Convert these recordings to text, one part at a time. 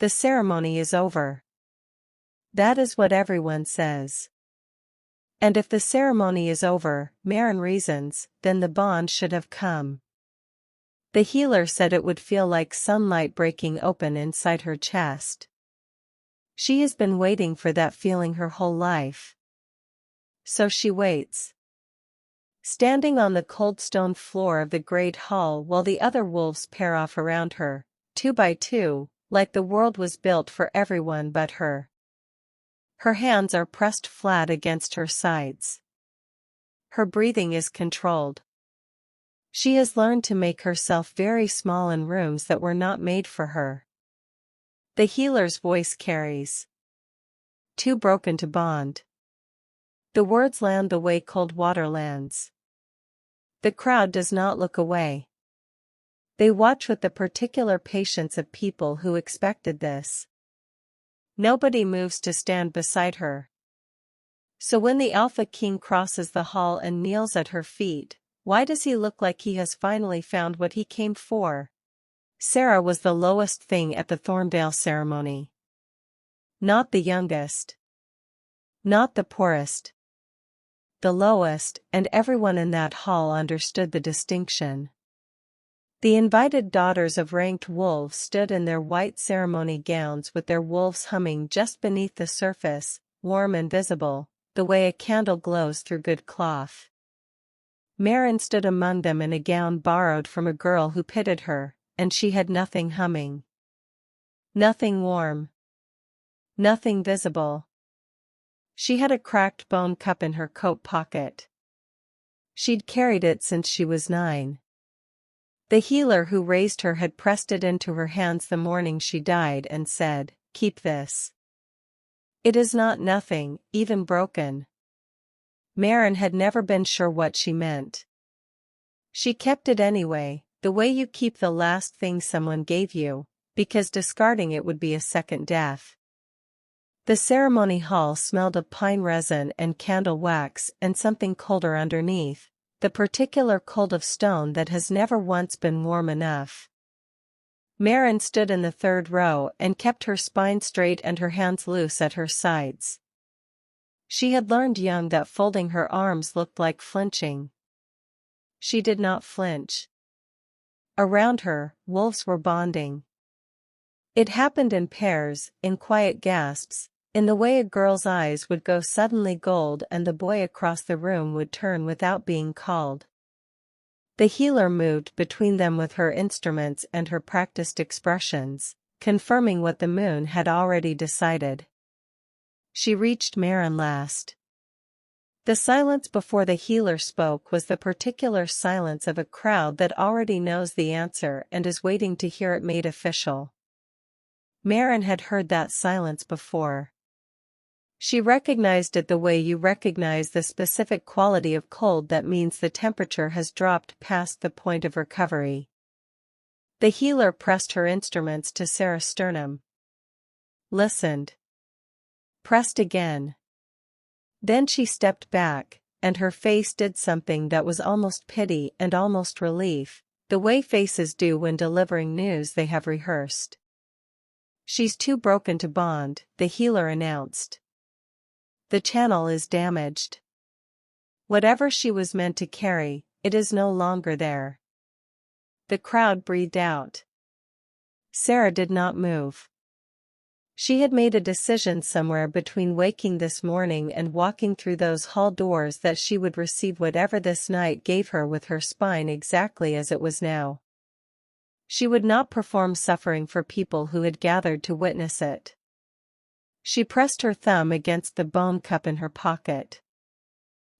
The ceremony is over. That is what everyone says. And if the ceremony is over, Marin reasons, then the bond should have come. The healer said it would feel like sunlight breaking open inside her chest. She has been waiting for that feeling her whole life. So she waits. Standing on the cold stone floor of the great hall while the other wolves pair off around her, 2 by 2, like the world was built for everyone but her. Her hands are pressed flat against her sides. Her breathing is controlled. She has learned to make herself very small in rooms that were not made for her. The healer's voice carries. Too broken to bond. The words land the way cold water lands. The crowd does not look away. They watch with the particular patience of people who expected this. Nobody moves to stand beside her. So when the Alpha King crosses the hall and kneels at her feet, why does he look like he has finally found what he came for? Sarah was the lowest thing at the Thorndale ceremony. Not the youngest. Not the poorest. The lowest, and everyone in that hall understood the distinction. The invited daughters of ranked wolves stood in their white ceremony gowns with their wolves humming just beneath the surface, warm and visible, the way a candle glows through good cloth. Marin stood among them in a gown borrowed from a girl who pitied her, and she had nothing humming. Nothing warm. Nothing visible. She had a cracked bone cup in her coat pocket. She'd carried it since she was 9. The healer who raised her had pressed it into her hands the morning she died and said, "Keep this. It is not nothing, even broken." Marin had never been sure what she meant. She kept it anyway, the way you keep the last thing someone gave you, because discarding it would be a second death. The ceremony hall smelled of pine resin and candle wax and something colder underneath, the particular cold of stone that has never once been warm enough. Marin stood in the 3rd row and kept her spine straight and her hands loose at her sides. She had learned young that folding her arms looked like flinching. She did not flinch. Around her, wolves were bonding. It happened in pairs, in quiet gasps, in the way a girl's eyes would go suddenly gold and the boy across the room would turn without being called. The healer moved between them with her instruments and her practiced expressions, confirming what the moon had already decided. She reached Marin last. The silence before the healer spoke was the particular silence of a crowd that already knows the answer and is waiting to hear it made official. Marin had heard that silence before. She recognized it the way you recognize the specific quality of cold that means the temperature has dropped past the point of recovery. The healer pressed her instruments to Sarah's sternum. Listened. Pressed again. Then she stepped back, and her face did something that was almost pity and almost relief, the way faces do when delivering news they have rehearsed. "She's too broken to bond," the healer announced. "The channel is damaged. Whatever she was meant to carry, it is no longer there." The crowd breathed out. Sarah did not move. She had made a decision somewhere between waking this morning and walking through those hall doors that she would receive whatever this night gave her with her spine exactly as it was now. She would not perform suffering for people who had gathered to witness it. She pressed her thumb against the bone cup in her pocket.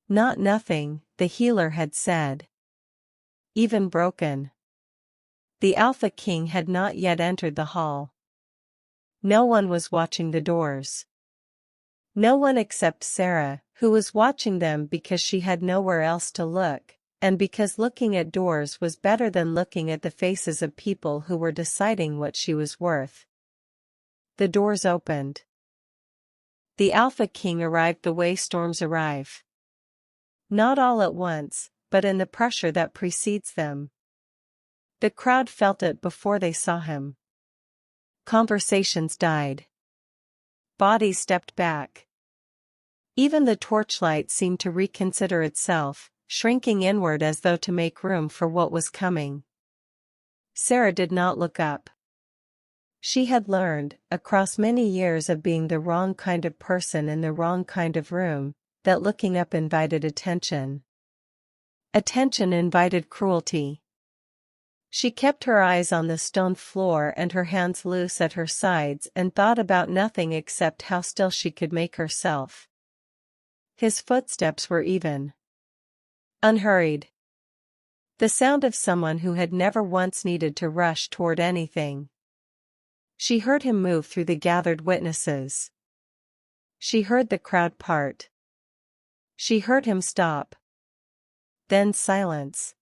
Not nothing, the healer had said. Even broken. The Alpha King had not yet entered the hall. No one was watching the doors. No one except Sarah, who was watching them because she had nowhere else to look, and because looking at doors was better than looking at the faces of people who were deciding what she was worth. The doors opened. The Alpha King arrived the way storms arrive. Not all at once, but in the pressure that precedes them. The crowd felt it before they saw him. Conversations died. Bodies stepped back. Even the torchlight seemed to reconsider itself, shrinking inward as though to make room for what was coming. Sarah did not look up. She had learned, across many years of being the wrong kind of person in the wrong kind of room, that looking up invited attention. Attention invited cruelty. She kept her eyes on the stone floor and her hands loose at her sides and thought about nothing except how still she could make herself. His footsteps were even. Unhurried. The sound of someone who had never once needed to rush toward anything. She heard him move through the gathered witnesses. She heard the crowd part. She heard him stop. Then silence.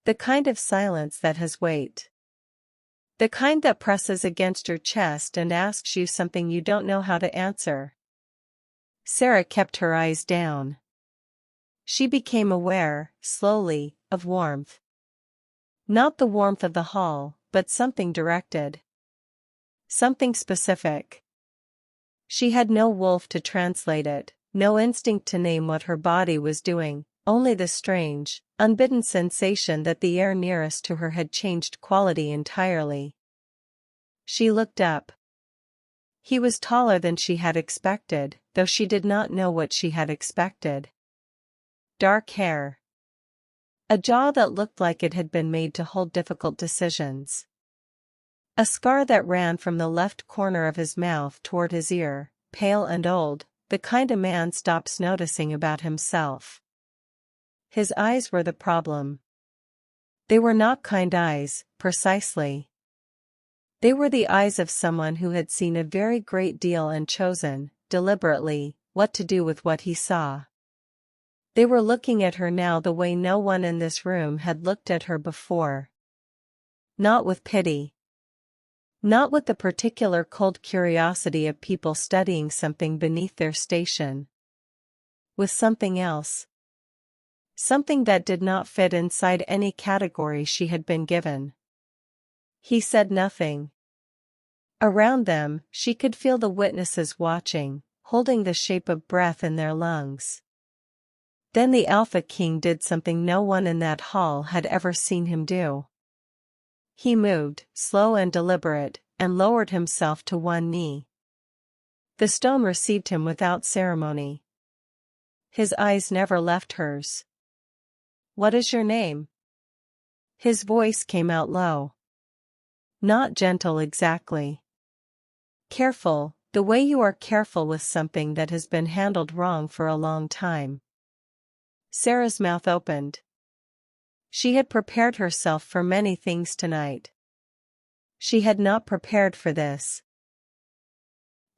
The kind of silence that has weight. The kind that presses against your chest and asks you something you don't know how to answer. Sarah kept her eyes down. She became aware, slowly, of warmth. Not the warmth of the hall, but something directed. Something specific. She had no wolf to translate it, no instinct to name what her body was doing, only the strange, unbidden sensation that the air nearest to her had changed quality entirely. She looked up. He was taller than she had expected, though she did not know what she had expected. Dark hair. A jaw that looked like it had been made to hold difficult decisions. A scar that ran from the left corner of his mouth toward his ear, pale and old, the kind a man stops noticing about himself. His eyes were the problem. They were not kind eyes, precisely. They were the eyes of someone who had seen a very great deal and chosen, deliberately, what to do with what he saw. They were looking at her now the way no one in this room had looked at her before. Not with pity. Not with the particular cold curiosity of people studying something beneath their station. With something else. Something that did not fit inside any category she had been given. He said nothing. Around them, she could feel the witnesses watching, holding the shape of breath in their lungs. Then the Alpha King did something no one in that hall had ever seen him do. He moved, slow and deliberate, and lowered himself to one knee. The stone received him without ceremony. His eyes never left hers. "What is your name?" His voice came out low. Not gentle exactly. Careful, the way you are careful with something that has been handled wrong for a long time. Sarah's mouth opened. She had prepared herself for many things tonight. She had not prepared for this.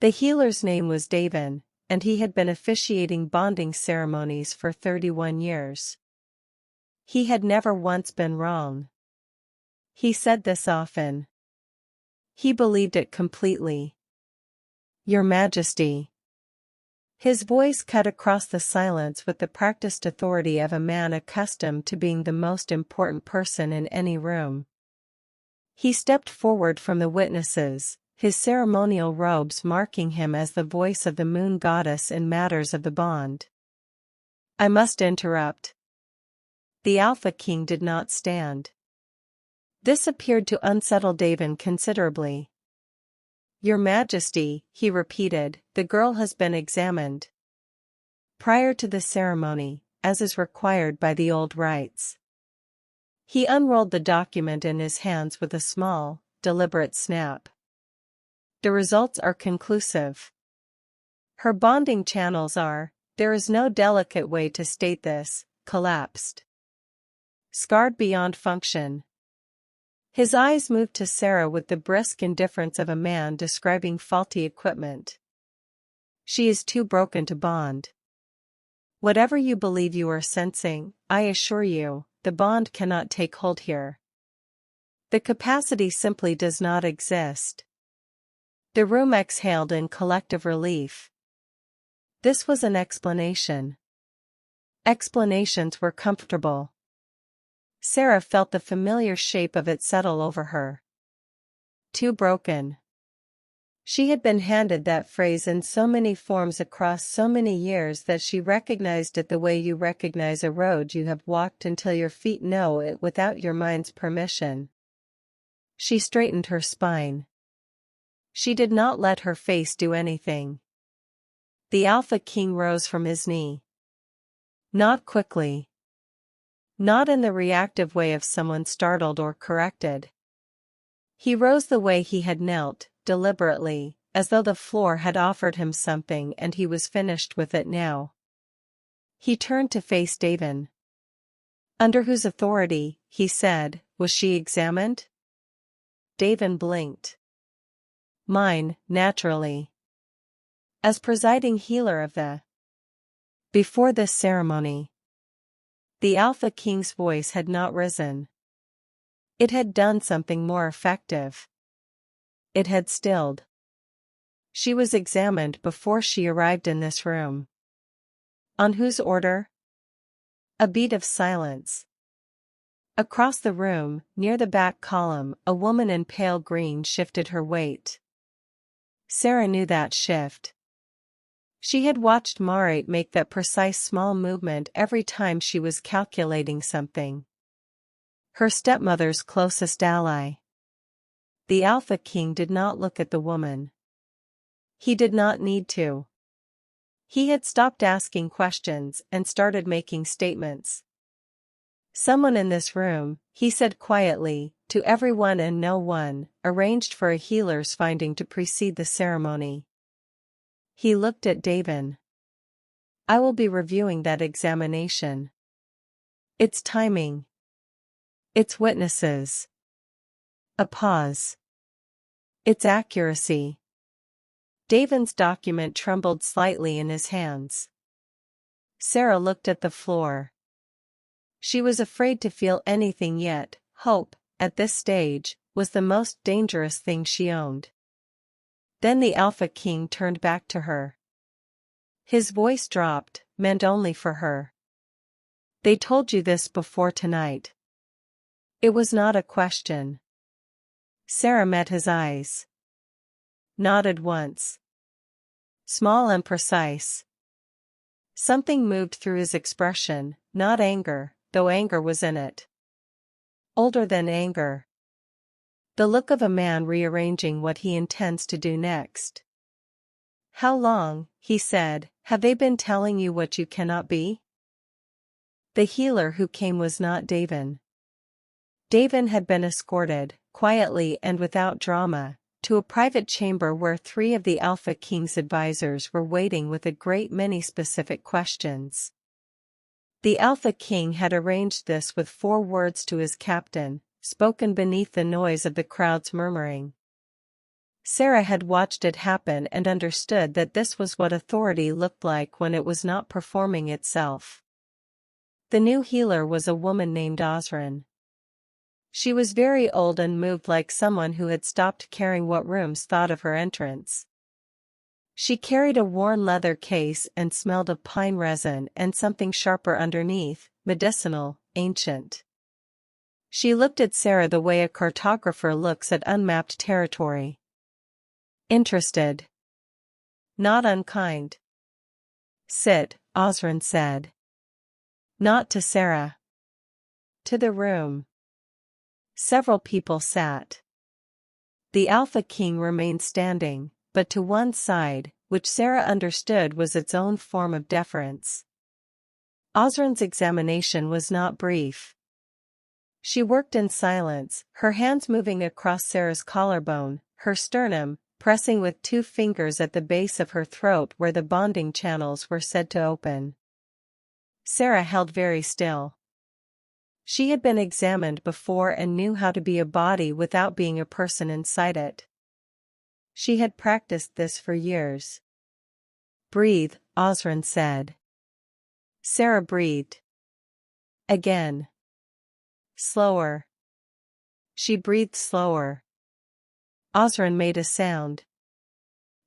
The healer's name was Davin, and he had been officiating bonding ceremonies for 31 years. He had never once been wrong. He said this often. He believed it completely. "Your Majesty." His voice cut across the silence with the practiced authority of a man accustomed to being the most important person in any room. He stepped forward from the witnesses, his ceremonial robes marking him as the voice of the moon goddess in matters of the bond. "I must interrupt." The Alpha King did not stand. This appeared to unsettle Davin considerably. "Your Majesty," he repeated, "the girl has been examined. Prior to the ceremony, as is required by the old rites." He unrolled the document in his hands with a small, deliberate snap. "The results are conclusive. Her bonding channels are, there is no delicate way to state this, collapsed. Scarred beyond function." His eyes moved to Sarah with the brisk indifference of a man describing faulty equipment. "She is too broken to bond. Whatever you believe you are sensing, I assure you, the bond cannot take hold here. The capacity simply does not exist." The room exhaled in collective relief. This was an explanation. Explanations were comfortable. Sarah felt the familiar shape of it settle over her. Too broken. She had been handed that phrase in so many forms across so many years that she recognized it the way you recognize a road you have walked until your feet know it without your mind's permission. She straightened her spine. She did not let her face do anything. The Alpha King rose from his knee. Not quickly. Not in the reactive way of someone startled or corrected. He rose the way he had knelt, deliberately, as though the floor had offered him something and he was finished with it now. He turned to face Davin. Under whose authority, he said, was she examined? Davin blinked. Mine, naturally. As presiding healer of the. Before this ceremony. The Alpha King's voice had not risen. It had done something more effective. It had stilled. She was examined before she arrived in this room. On whose order? A beat of silence. Across the room, near the back column, a woman in pale green shifted her weight. Sarah knew that shift. She had watched Marate make that precise small movement every time she was calculating something. Her stepmother's closest ally. The Alpha King did not look at the woman. He did not need to. He had stopped asking questions and started making statements. Someone in this room, he said quietly, to everyone and no one, arranged for a healer's finding to precede the ceremony. He looked at Davin. I will be reviewing that examination. Its timing. Its witnesses. A pause. Its accuracy. Davin's document trembled slightly in his hands. Sarah looked at the floor. She was afraid to feel anything yet. Hope, at this stage, was the most dangerous thing she owned. Then the Alpha King turned back to her. His voice dropped, meant only for her. They told you this before tonight. It was not a question. Sarah met his eyes. Nodded once. Small and precise. Something moved through his expression, not anger, though anger was in it. Older than anger. The look of a man rearranging what he intends to do next. How long, he said, have they been telling you what you cannot be? The healer who came was not Davin. Davin had been escorted, quietly and without drama, to a private chamber where 3 of the Alpha King's advisors were waiting with a great many specific questions. The Alpha King had arranged this with 4 words to his captain, spoken beneath the noise of the crowd's murmuring. Sarah had watched it happen and understood that this was what authority looked like when it was not performing itself. The new healer was a woman named Osran. She was very old and moved like someone who had stopped caring what rooms thought of her entrance. She carried a worn leather case and smelled of pine resin and something sharper underneath, medicinal, ancient. She looked at Sarah the way a cartographer looks at unmapped territory. Interested. Not unkind. Sit, Osran said. Not to Sarah. To the room. Several people sat. The Alpha King remained standing, but to one side, which Sarah understood was its own form of deference. Osran's examination was not brief. She worked in silence, her hands moving across Sarah's collarbone, her sternum, pressing with 2 fingers at the base of her throat where the bonding channels were said to open. Sarah held very still. She had been examined before and knew how to be a body without being a person inside it. She had practiced this for years. Breathe, Osran said. Sarah breathed. Again. Slower. She breathed slower. Osran made a sound.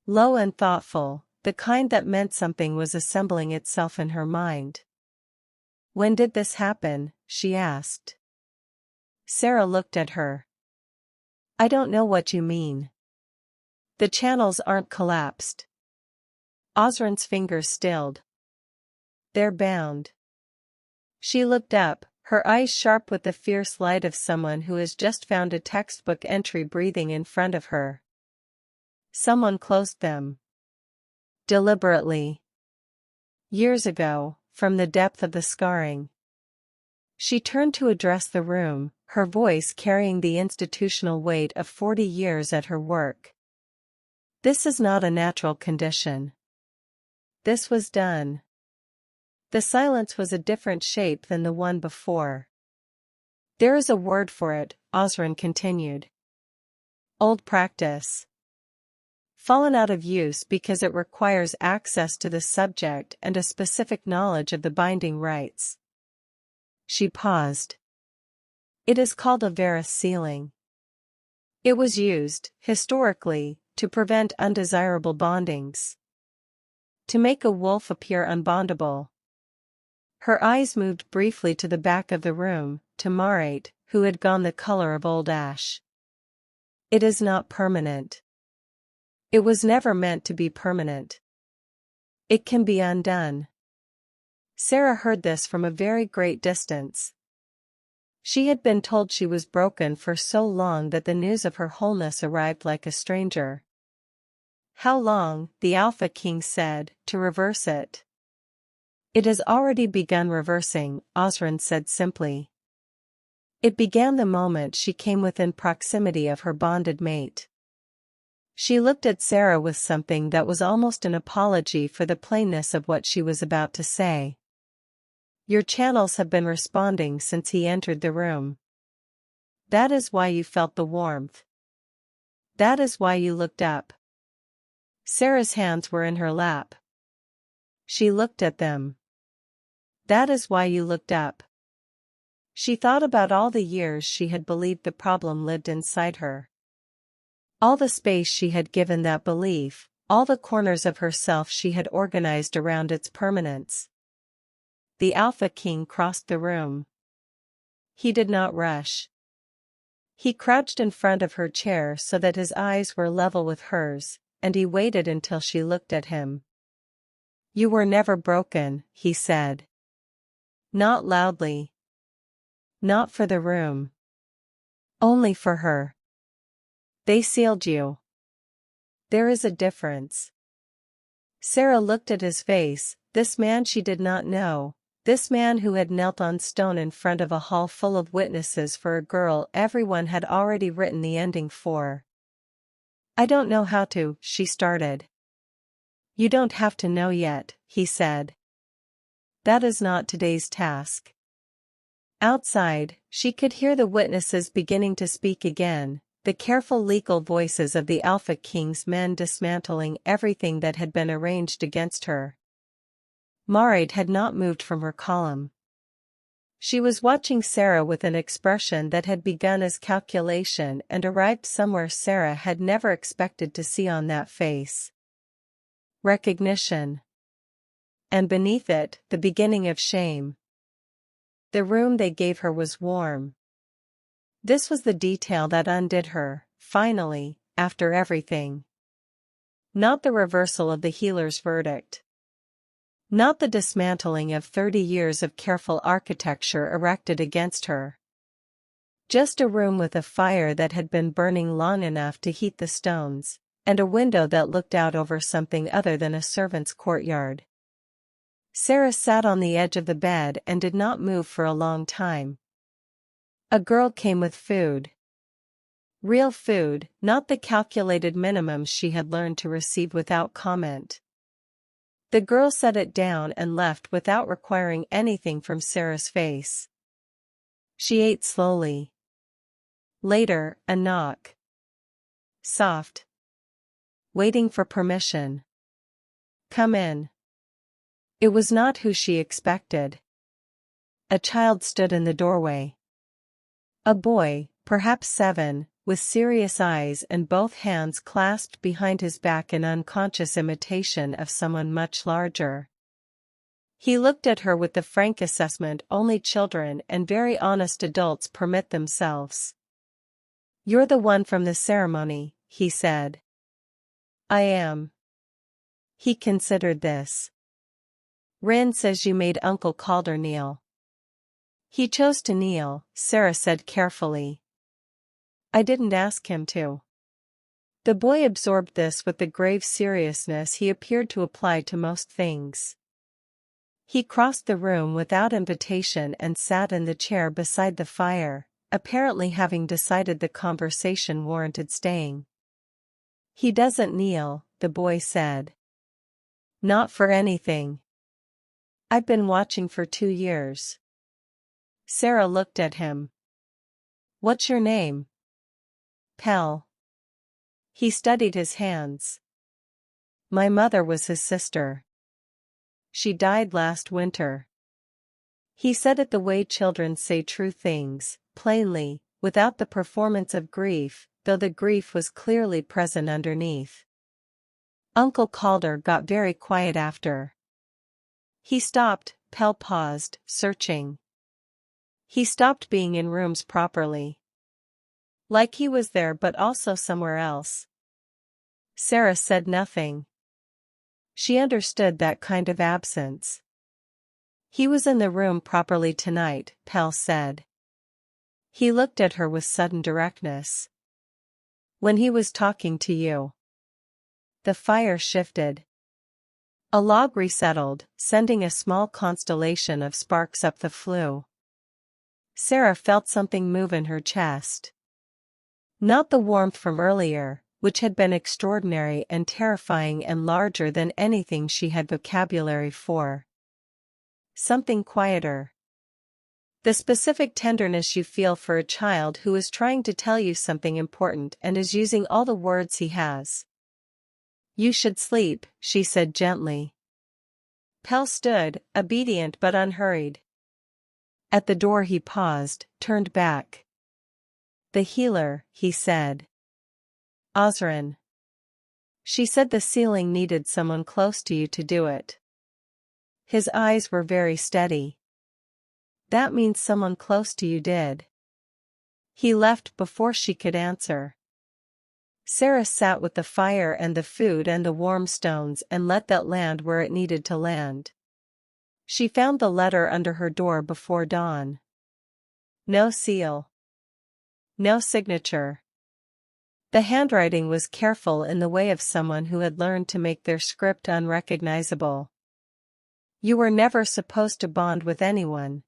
Low and thoughtful, the kind that meant something was assembling itself in her mind. When did this happen? She asked. Sarah looked at her. I don't know what you mean. The channels aren't collapsed. Osrin's fingers stilled. They're bound. She looked up, her eyes sharp with the fierce light of someone who has just found a textbook entry breathing in front of her. Someone closed them. Deliberately. Years ago, from the depth of the scarring. She turned to address the room, her voice carrying the institutional weight of 40 years at her work. This is not a natural condition. This was done. The silence was a different shape than the one before. There is a word for it, Osrin continued. Old practice. Fallen out of use because it requires access to the subject and a specific knowledge of the binding rights. She paused. It is called a varus sealing. It was used, historically, to prevent undesirable bondings. To make a wolf appear unbondable. Her eyes moved briefly to the back of the room, to Marate, who had gone the color of old ash. It is not permanent. It was never meant to be permanent. It can be undone. Sarah heard this from a very great distance. She had been told she was broken for so long that the news of her wholeness arrived like a stranger. How long, the Alpha King said, to reverse it? It has already begun reversing, Osrin said simply. It began the moment she came within proximity of her bonded mate. She looked at Sarah with something that was almost an apology for the plainness of what she was about to say. Your channels have been responding since he entered the room. That is why you felt the warmth. That is why you looked up. Sarah's hands were in her lap. She looked at them. That is why you looked up. She thought about all the years she had believed the problem lived inside her. All the space she had given that belief, all the corners of herself she had organized around its permanence. The Alpha King crossed the room. He did not rush. He crouched in front of her chair so that his eyes were level with hers, and he waited until she looked at him. You were never broken, he said. Not loudly. Not for the room. Only for her. They sealed you. There is a difference. Sarah looked at his face, this man she did not know, this man who had knelt on stone in front of a hall full of witnesses for a girl everyone had already written the ending for. I don't know how to, she started. You don't have to know yet, he said. That is not today's task. Outside, she could hear the witnesses beginning to speak again, the careful legal voices of the Alpha King's men dismantling everything that had been arranged against her. Marade had not moved from her column. She was watching Sarah with an expression that had begun as calculation and arrived somewhere Sarah had never expected to see on that face. Recognition. And beneath it, the beginning of shame. The room they gave her was warm. This was the detail that undid her, finally, after everything. Not the reversal of the healer's verdict. Not the dismantling of 30 years of careful architecture erected against her. Just a room with a fire that had been burning long enough to heat the stones, and a window that looked out over something other than a servant's courtyard. Sarah sat on the edge of the bed and did not move for a long time. A girl came with food. Real food, not the calculated minimums she had learned to receive without comment. The girl set it down and left without requiring anything from Sarah's face. She ate slowly. Later, a knock. Soft. Waiting for permission. Come in. It was not who she expected. A child stood in the doorway. A boy, perhaps 7, with serious eyes and both hands clasped behind his back in unconscious imitation of someone much larger. He looked at her with the frank assessment only children and very honest adults permit themselves. You're the one from the ceremony, he said. I am. He considered this. Rin says you made Uncle Calder kneel. He chose to kneel, Sarah said carefully. I didn't ask him to. The boy absorbed this with the grave seriousness he appeared to apply to most things. He crossed the room without invitation and sat in the chair beside the fire, apparently having decided the conversation warranted staying. He doesn't kneel, the boy said. Not for anything. I've been watching for 2 years. Sarah looked at him. What's your name? Pell. He studied his hands. My mother was his sister. She died last winter. He said it the way children say true things, plainly, without the performance of grief, though the grief was clearly present underneath. Uncle Calder got very quiet after. He stopped, Pell paused, searching. He stopped being in rooms properly. Like he was there but also somewhere else. Sarah said nothing. She understood that kind of absence. He was in the room properly tonight, Pell said. He looked at her with sudden directness. When he was talking to you. The fire shifted. A log resettled, sending a small constellation of sparks up the flue. Sarah felt something move in her chest. Not the warmth from earlier, which had been extraordinary and terrifying and larger than anything she had vocabulary for. Something quieter. The specific tenderness you feel for a child who is trying to tell you something important and is using all the words he has. You should sleep, she said gently. Pell stood, obedient but unhurried. At the door he paused, turned back. The healer, he said. Osran. She said the ceiling needed someone close to you to do it. His eyes were very steady. That means someone close to you did. He left before she could answer. Sarah sat with the fire and the food and the warm stones and let that land where it needed to land. She found the letter under her door before dawn. No seal. No signature. The handwriting was careful in the way of someone who had learned to make their script unrecognizable. You were never supposed to bond with anyone.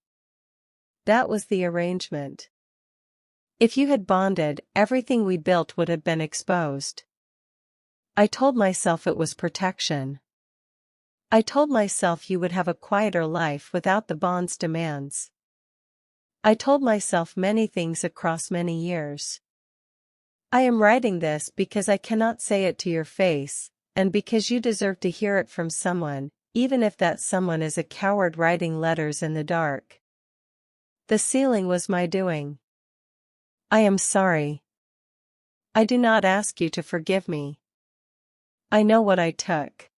That was the arrangement. If you had bonded, everything we built would have been exposed. I told myself it was protection. I told myself you would have a quieter life without the bond's demands. I told myself many things across many years. I am writing this because I cannot say it to your face, and because you deserve to hear it from someone, even if that someone is a coward writing letters in the dark. The ceiling was my doing. I am sorry. I do not ask you to forgive me. I know what I took.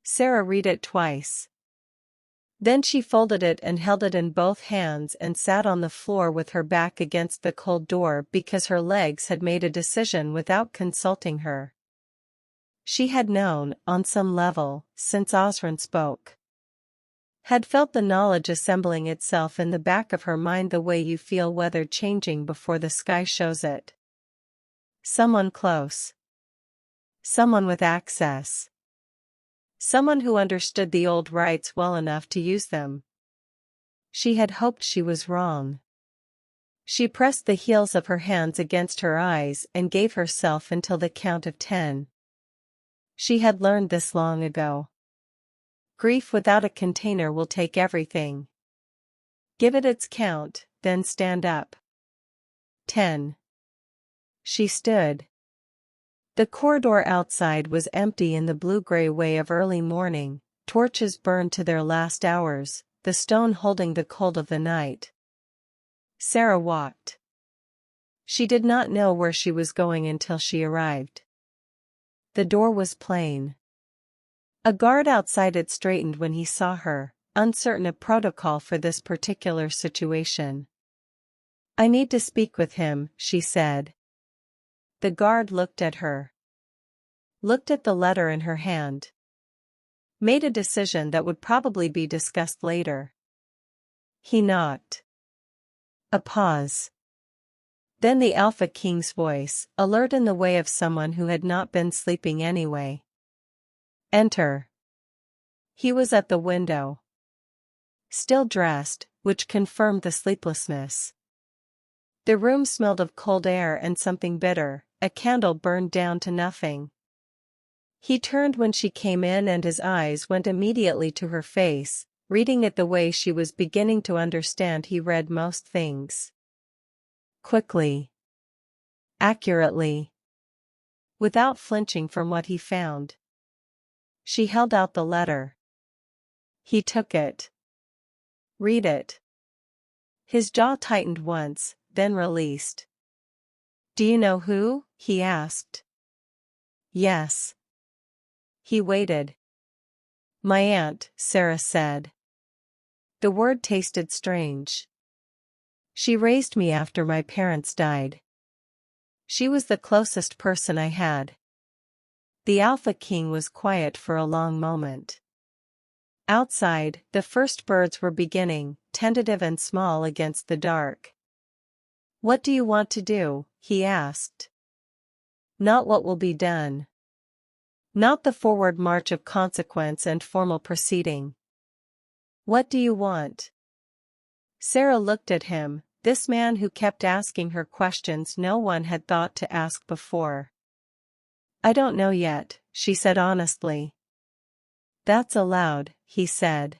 Sarah read it twice. Then she folded it and held it in both hands and sat on the floor with her back against the cold door because her legs had made a decision without consulting her. She had known, on some level, since Osran spoke. Had felt the knowledge assembling itself in the back of her mind the way you feel weather changing before the sky shows it. Someone close. Someone with access. Someone who understood the old rites well enough to use them. She had hoped she was wrong. She pressed the heels of her hands against her eyes and gave herself until the count of 10. She had learned this long ago. Grief without a container will take everything. Give it its count, then stand up. 10. She stood. The corridor outside was empty in the blue-gray way of early morning, torches burned to their last hours, the stone holding the cold of the night. Sarah walked. She did not know where she was going until she arrived. The door was plain. A guard outside it straightened when he saw her, uncertain of protocol for this particular situation. I need to speak with him, she said, The guard looked at her. Looked at the letter in her hand. Made a decision that would probably be discussed later. He knocked. A pause. Then the Alpha King's voice, alert in the way of someone who had not been sleeping anyway. Enter. He was at the window. Still dressed, which confirmed the sleeplessness. The room smelled of cold air and something bitter. A candle burned down to nothing. He turned when she came in and his eyes went immediately to her face, reading it the way she was beginning to understand he read most things. Quickly. Accurately. Without flinching from what he found. She held out the letter. He took it. Read it. His jaw tightened once, then released. Do you know who? He asked. Yes. He waited. My aunt, Sarah said. The word tasted strange. She raised me after my parents died. She was the closest person I had. The Alpha King was quiet for a long moment. Outside, the first birds were beginning, tentative and small against the dark. What do you want to do? He asked. Not what will be done. Not the forward march of consequence and formal proceeding. What do you want? Sarah looked at him, this man who kept asking her questions no one had thought to ask before. I don't know yet, she said honestly. That's allowed, he said.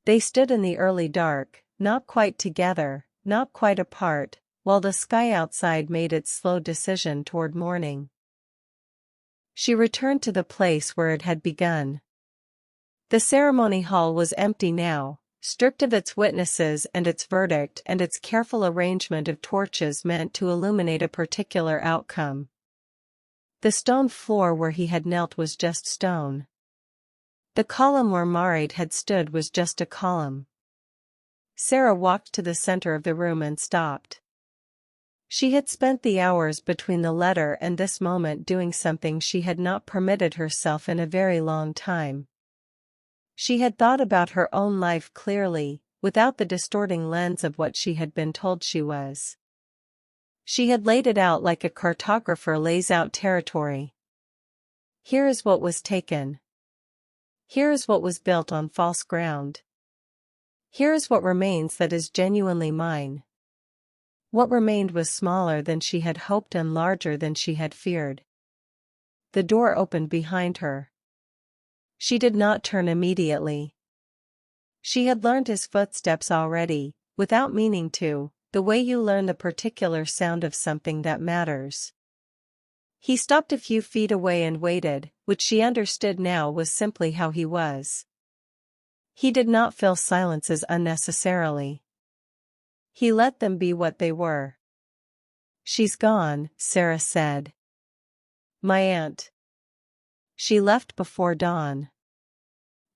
They stood in the early dark, not quite together, not quite apart, while the sky outside made its slow decision toward morning. She returned to the place where it had begun. The ceremony hall was empty now, stripped of its witnesses and its verdict and its careful arrangement of torches meant to illuminate a particular outcome. The stone floor where he had knelt was just stone. The column where Marit had stood was just a column. Sarah walked to the center of the room and stopped. She had spent the hours between the letter and this moment doing something she had not permitted herself in a very long time. She had thought about her own life clearly, without the distorting lens of what she had been told she was. She had laid it out like a cartographer lays out territory. Here is what was taken. Here is what was built on false ground. Here is what remains that is genuinely mine. What remained was smaller than she had hoped and larger than she had feared. The door opened behind her. She did not turn immediately. She had learned his footsteps already, without meaning to, the way you learn the particular sound of something that matters. He stopped a few feet away and waited, which she understood now was simply how he was. He did not fill silences unnecessarily. He let them be what they were. She's gone, Sarah said. My aunt. She left before dawn.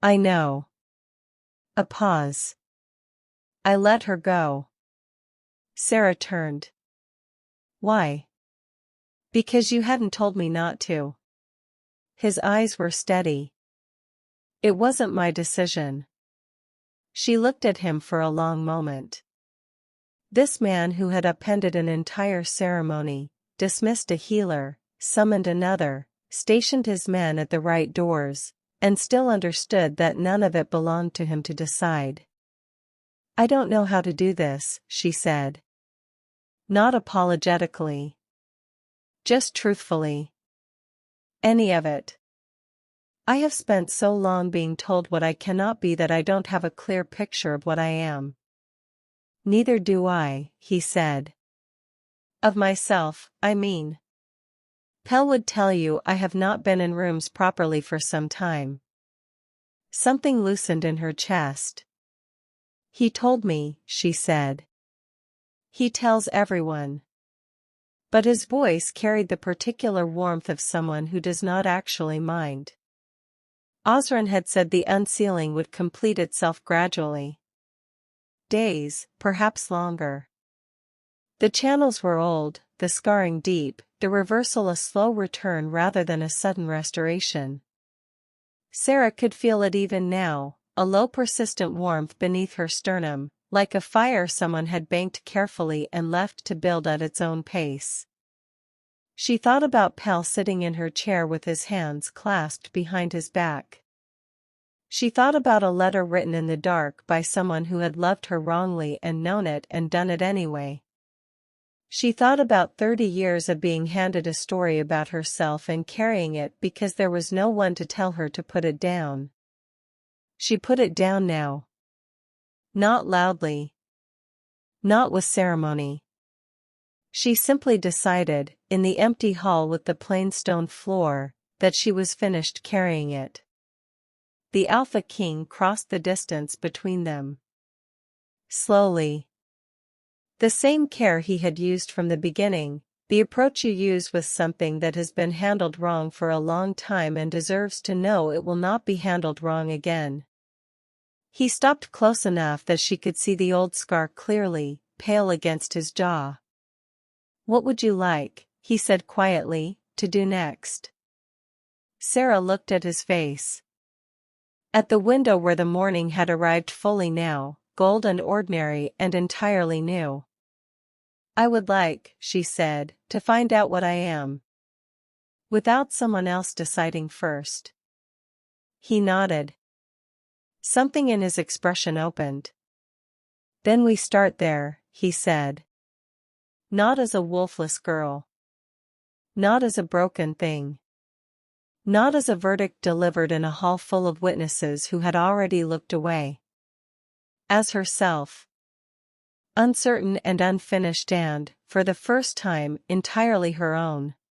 I know. A pause. I let her go. Sarah turned. Why? Because you hadn't told me not to. His eyes were steady. It wasn't my decision. She looked at him for a long moment. This man who had appended an entire ceremony, dismissed a healer, summoned another, stationed his men at the right doors, and still understood that none of it belonged to him to decide. I don't know how to do this, she said. Not apologetically. Just truthfully. Any of it. I have spent so long being told what I cannot be that I don't have a clear picture of what I am. Neither do I, he said. Of myself, I mean. Pell would tell you I have not been in rooms properly for some time. Something loosened in her chest. He told me, she said. He tells everyone. But his voice carried the particular warmth of someone who does not actually mind. Osran had said the unsealing would complete itself gradually. Days, perhaps longer. The channels were old, the scarring deep, the reversal a slow return rather than a sudden restoration. Sarah could feel it even now, a low persistent warmth beneath her sternum, like a fire someone had banked carefully and left to build at its own pace. She thought about Pell sitting in her chair with his hands clasped behind his back. She thought about a letter written in the dark by someone who had loved her wrongly and known it and done it anyway. She thought about 30 years of being handed a story about herself and carrying it because there was no one to tell her to put it down. She put it down now. Not loudly. Not with ceremony. She simply decided, in the empty hall with the plain stone floor, that she was finished carrying it. The Alpha King crossed the distance between them. Slowly. The same care he had used from the beginning, the approach you use with something that has been handled wrong for a long time and deserves to know it will not be handled wrong again. He stopped close enough that she could see the old scar clearly, pale against his jaw. "What would you like," he said quietly, "to do next?" Sarah looked at his face. At the window where the morning had arrived fully now, gold and ordinary and entirely new. "I would like," she said, "to find out what I am. Without someone else deciding first." He nodded. Something in his expression opened. "Then we start there," he said. "Not as a wolfless girl. Not as a broken thing. Not as a verdict delivered in a hall full of witnesses who had already looked away. As herself. Uncertain and unfinished and, for the first time, entirely her own.